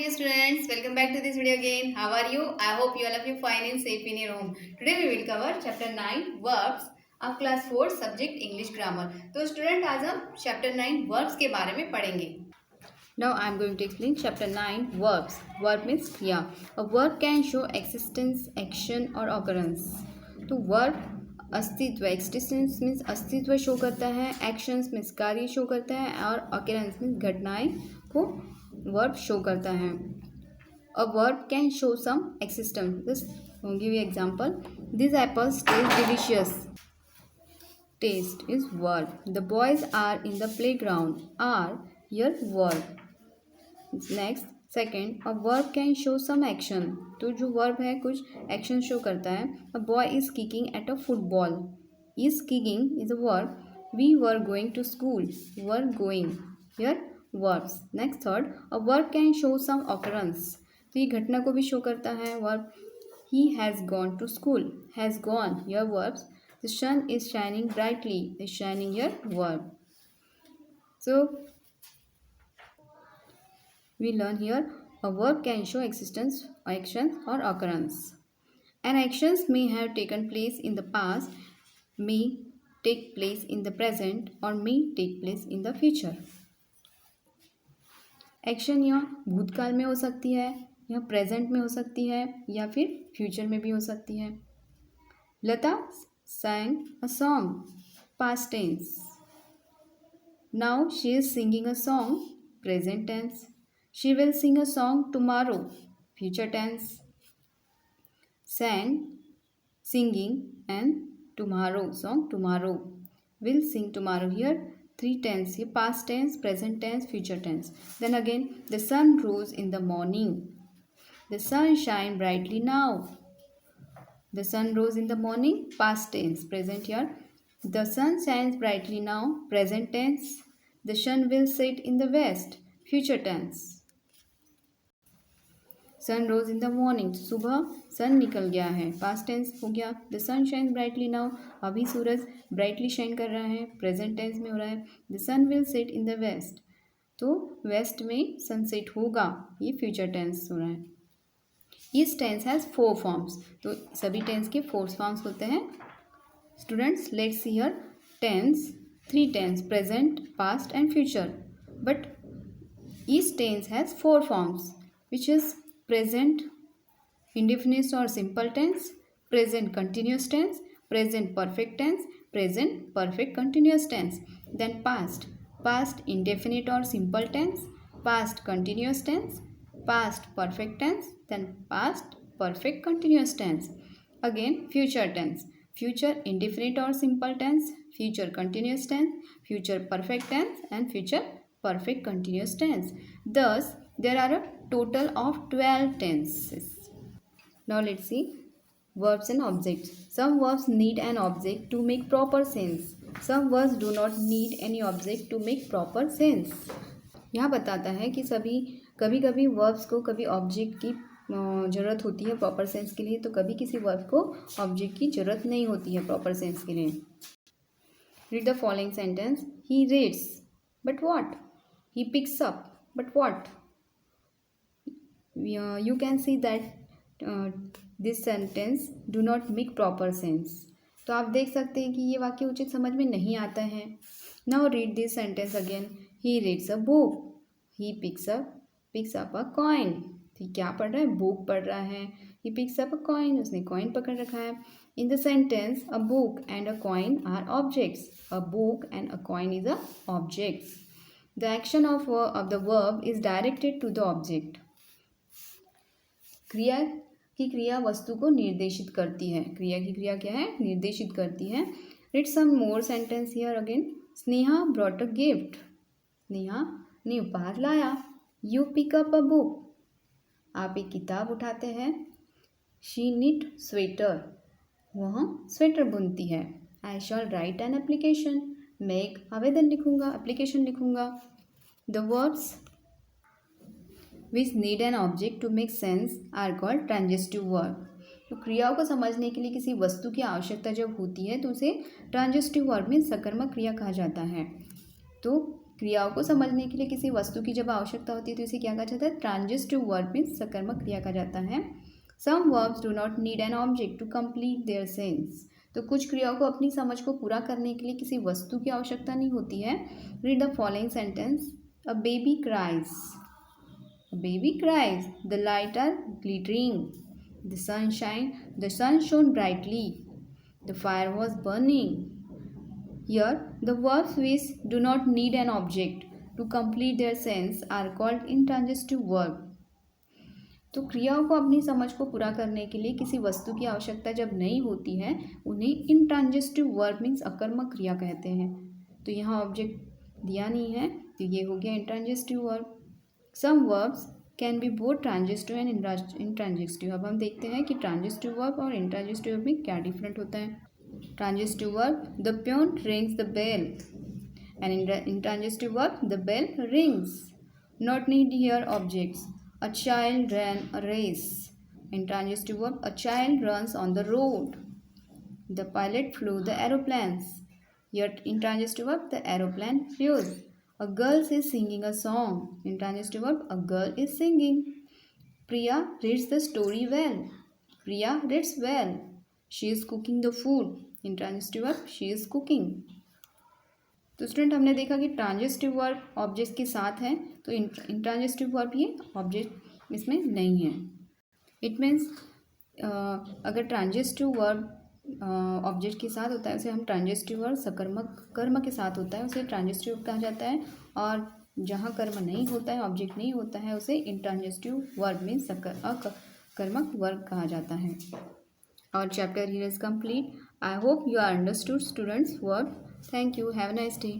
dear students, welcome back to this video again. How are you? I hope you all of you fine and safe in your home. Today we will cover chapter 9 verbs of class 4 subject English grammar. तो student आज हम chapter 9 verbs के बारे में पढ़ेंगे. Now I am going to explain chapter 9 verbs. Verb means क्रिया. A verb can show existence, action or occurrence. तो verb अस्तित्व, एक्सिस्टेंस मीन्स अस्तित्व शो करता है, एक्शंस मीन्स कार्य शो करता है और ऑकरेंस मीन्स घटनाएं को वर्ब शो करता है. A verb can show some existence. This give you example. This apples taste delicious. Taste is verb. The boys are in the playground. Are your verb. Next second, a verb can show some action. तो जो verb है कुछ action show करता है. A boy is kicking at a football. Is kicking is a verb. We were going to school. Were going here verbs. Next third, a verb can show some occurrence. तो ये घटना को भी show करता है verb. He has gone to school. Has gone here verbs. The sun is shining brightly. Is shining here verb. So we learn here a verb can show existence, actions or occurrence. An actions may have taken place in the past, may take place in the present or may take place in the future. Action यहाँ भूतकाल में हो सकती है, या present में हो सकती है, या फिर फ्यूचर में भी हो सकती है. लता sang a song, past tense. Now she is singing a song, present tense. She will sing a song tomorrow, future tense. Sang, singing, and tomorrow, song tomorrow. Will sing tomorrow. Here, three tense. Here, past tense, present tense, future tense. Then again, the sun rose in the morning. The sun shine brightly now. The sun rose in the morning, past tense. Present here. The sun shines brightly now, present tense. The sun will set in the west, future tense. Sun rose in the morning. सुबह sun निकल गया है, past tense हो गया. The sun shine brightly now. अभी सूरज brightly shine कर रहा है, प्रेजेंट टेंस में हो रहा है. The sun will set in the west. तो वेस्ट में सनसेट होगा, ये फ्यूचर टेंस हो रहा है. इस टेंस हैज़ 4 फॉर्म्स. तो सभी टेंस के 4 फॉर्म्स होते हैं. Students let's see here tense. 3 tense, present, past and future. But each tense has 4 forms which is present indefinite or simple tense, present continuous tense, present perfect tense, present perfect continuous tense. Then past indefinite or simple tense, past continuous tense, past perfect tense, then past perfect continuous tense. Again future tense, future indefinite or simple tense, future continuous tense, future perfect tense and future perfect continuous tense. Thus there are a total of 12 tenses. Now let's see verbs and objects. Some verbs need an object to make proper sense. Some verbs do not need any object to make proper sense. यहाँ बताता है कि कभी कभी verbs को कभी object की ज़रूरत होती है प्रॉपर सेंस के लिए, तो कभी किसी वर्ब को ऑब्जेक्ट की ज़रूरत नहीं होती है प्रॉपर सेंस के लिए. Read the following sentence. He reads but what. He picks up but what. You can see that this sentence do not make proper sense. तो आप देख सकते हैं कि ये वाक्य उचित समझ में नहीं आता है. Now read this sentence again. He reads a book. He picks up a coin. तो क्या पढ़ रहा है? बुक पढ़ रहा है. He picks up a coin. उसने कॉइन पकड़ रखा है. In the sentence, a book and a coin are objects. A book and a coin is a object. The action of the verb is directed to the object. क्रिया की क्रिया वस्तु को निर्देशित करती है. क्रिया की क्रिया क्या है? निर्देशित करती है. Read some more sentence here again. Sneha brought a gift. Sneha ने उपहार लाया. You pick up a book. आप एक किताब उठाते हैं. She knit sweater. वह स्वेटर बुनती है. I shall write an application. मैं एक आवेदन लिखूंगा, एप्लीकेशन लिखूंगा. The verbs which need an object to make sense are called transitive verb. तो क्रियाओं को समझने के लिए किसी वस्तु की आवश्यकता जब होती है तो उसे ट्रांजिटिव वर्ब में सकर्मक क्रिया कहा जाता है. तो क्रियाओं को समझने के लिए किसी वस्तु की जब आवश्यकता होती है तो इसे क्या कहा जाता है? ट्रांजिटिव वर्ब मीन्स सकर्मक क्रिया कहा जाता है। Some verbs do not need an object to complete their sense. तो कुछ क्रियाओं को अपनी समझ को पूरा करने के लिए किसी वस्तु की आवश्यकता नहीं होती है। Read the following sentence. A baby cries, a baby cries, the light are glittering, the sun shone brightly, the fire was burning. Here, the verbs which do not need an object to complete their sense are called intransitive verb. तो क्रियाओं को अपनी समझ को पूरा करने के लिए किसी वस्तु की आवश्यकता जब नहीं होती है उन्हें इंट्रांजिटिव वर्ब मीन्स अकर्मक क्रिया कहते हैं। तो यहाँ ऑब्जेक्ट दिया नहीं है तो ये हो गया intransitive verb. Some verbs can be both transitive and intransitive. अब हम देखते हैं कि ट्रांजिटिव वर्ब और इंट्रांजिटिव वर्ब में क्या डिफरेंट होता है। Transitive verb, the peon rings the bell, and in the intransitive verb, the bell rings. Not need here objects. A child ran a race. Intransitive verb, a child runs on the road. The pilot flew the aeroplanes. Yet intransitive verb, the aeroplane flew. A girl is singing a song. Intransitive verb, a girl is singing. Priya reads the story well. Priya reads well. She is cooking the food. Intransitive verb, she is cooking. तो student हमने देखा कि transitive verb object के साथ है तो intransitive verb ये object इसमें नहीं है। इट मीन्स अगर ट्रांजिटिव वर्ब ऑब्जेक्ट के साथ होता है उसे हम ट्रांजिटिव वर्ब सकर्मक कर्म के साथ होता है उसे ट्रांजिटिव कहा जाता है, और जहाँ कर्म नहीं होता है ऑब्जेक्ट नहीं होता है उसे इंट्रांजिटिव वर्ब मीन्स अकर्मक वर्ब कहा जाता है। Our chapter here is complete. I hope you are understood students word. Thank you. Have a nice day.